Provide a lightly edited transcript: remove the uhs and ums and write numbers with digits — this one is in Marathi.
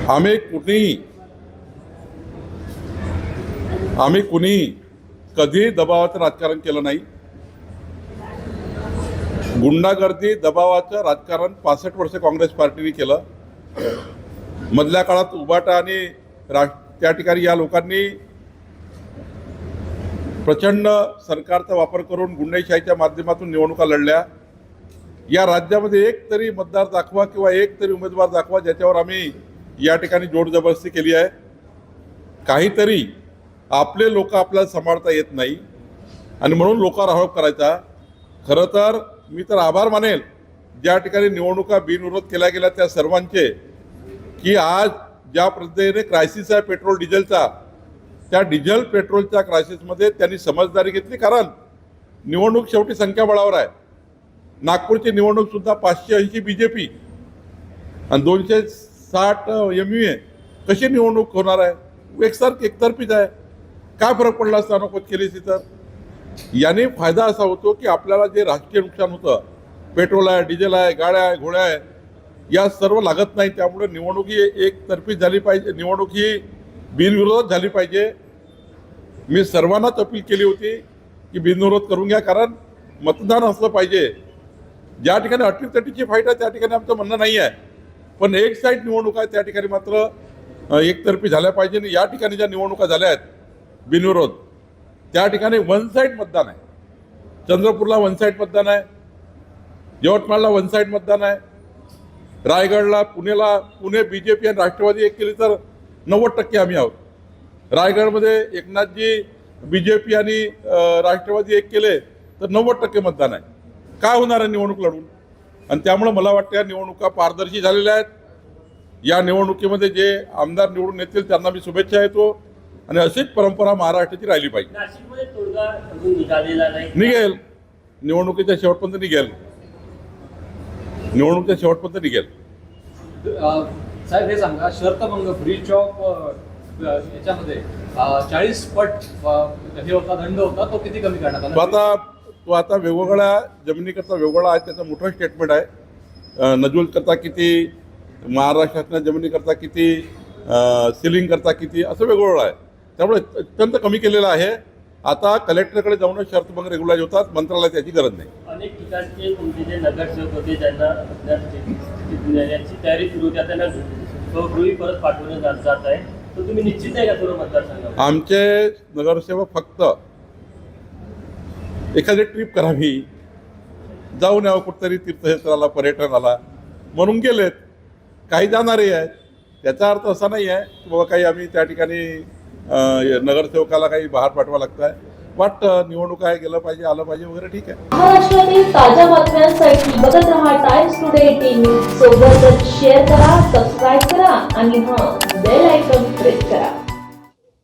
आम्ही कुणीही कधी दबावाचं राजकारण केलं नाही. गुंडागर्दी दबावाचं राजकारण 65 वर्ष काँग्रेस पार्टीने केलं. मधल्या काळात उबाटा आणि त्या ठिकाणी या लोकांनी प्रचंड सरकारचा वापर करून गुंडाईशाहीच्या माध्यमातून निवडणुका लढल्या. या राज्यामध्ये एक तरी मतदार दाखवा किंवा एक तरी उमेदवार दाखवा ज्याच्यावर आम्ही या ठिकाणी जोर जबरदस्ती केली आहे. काहीतरी आपले लोक आपल्याला सांभाळता येत नाही आणि म्हणून लोकांवर आरोप करायचा. खरं तर मी तर आभार मानेल ज्या ठिकाणी निवडणुका बिनविरोध केल्या गेल्या त्या सर्वांचे, की आज ज्या पद्धतीने क्रायसिस आहे पेट्रोल डिझेलचा, त्या डिझेल पेट्रोलच्या क्रायसिसमध्ये त्यांनी समजदारी घेतली. कारण निवडणूक शेवटी संख्याबळावर आहे. नागपूरची निवडणूकसुद्धा 580 BJP आणि 260 MUA. कशी निवडणूक होणार आहे? एकतर्फीच आहे. काय फरक पडला असता नकोच केली तर? याने फायदा असा होतो की आपल्याला जे राजकीय नुकसान होतं, पेट्रोल आहे, डिझेल आहे, गाड्या आहे, घोड्या आहे, या सर्व लागत नाही. त्यामुळे निवडणूक ही एकतर्फी झाली पाहिजे, निवडणूक ही बिनविरोधात झाली पाहिजे. मी सर्वांनाच अपील केली होती की बिनविरोध करून घ्या, कारण मतदान असलं पाहिजे. ज्या ठिकाणी अटीतटीची फाईट आहे त्या ठिकाणी आमचं म्हणणं नाही आहे, पण एक साईड निवडणूक आहे त्या ठिकाणी मात्र एकतर्फी झाल्या पाहिजे. आणि या ठिकाणी ज्या निवडणुका झाल्या आहेत बिनविरोध, त्या ठिकाणी वन साईड मतदान आहे. चंद्रपूरला वन साईड मतदान आहे, यवतमाळला वन साईड मतदान आहे, रायगडला, पुणे BJP आणि राष्ट्रवादी एक केली तर 90% आम्ही आहोत. रायगडमध्ये एकनाथजी BJP आणि राष्ट्रवादी एक केले तर 90% मतदान आहे. काय होणार आहे निवडणूक लढून? आणि त्यामुळे मला वाटतं या निवडणुका पारदर्शी झालेल्या आहेत. या निवडणुकीमध्ये जे आमदार निवडून येतील त्यांना मी शुभेच्छा देतो आणि अशीच परंपरा महाराष्ट्राची राहिली पाहिजे. निघेल, निवडणुकीच्या शेवटपर्यंत निघेल, निवडणुकीच्या शेवटपर्यंत निघेल. साहेब हे सांगा, शर्तभंग ब्रीच ऑफ याच्यामध्ये 40 पट हे होता, दंड होता, तो किती कमी करण्यात आला? तो आता वेगवेगळ्या जमिनीकरता वेगवेगळा आहे. त्याचं मोठं स्टेटमेंट आहे. नजूल करता किती, महाराष्ट्रातल्या जमिनीकरता किती, सिलिंग करता किती, असं वेगवेगळं आहे. त्यामुळे अत्यंत कमी केलेलं आहे. आता कलेक्टरकडे जाऊनच शर्तभंग रेग्युलाइज होतात. मंत्रालयात त्याची गरज नाही. अनेक ठिकाणचे तुमचे जे नगरसेवक होते ज्यांना देण्याची तयारी सुरू होती, त्यांना स्वगृही परत पाठवलं जात आहे, तर तुम्ही निश्चित आहे का सर्व मतदारसंघात? आमचे नगरसेवक फक्त एखादी ट्रिप करावी, जाऊन यावं कुठंतरी तीर्थक्षेत्राला, पर्यटनाला म्हणून गेलेत. काही जाणारे आहेत. त्याचा अर्थ असा नाही आहे की बाबा काही आम्ही त्या ठिकाणी नगरसेवकाला काही बाहेर पाठवा लागत आहे. वाटतं निवडणूक आहे, गेलं पाहिजे, आलं पाहिजे वगैरे, ठीक आहे. महाराष्ट्रातील ताज्या बातम्यांसाठी बघत रहा टाइम्स टुडे TV. सोबतच शेअर करा, सबस्क्राईब करा आणि बेल आयकॉन प्रेस करा.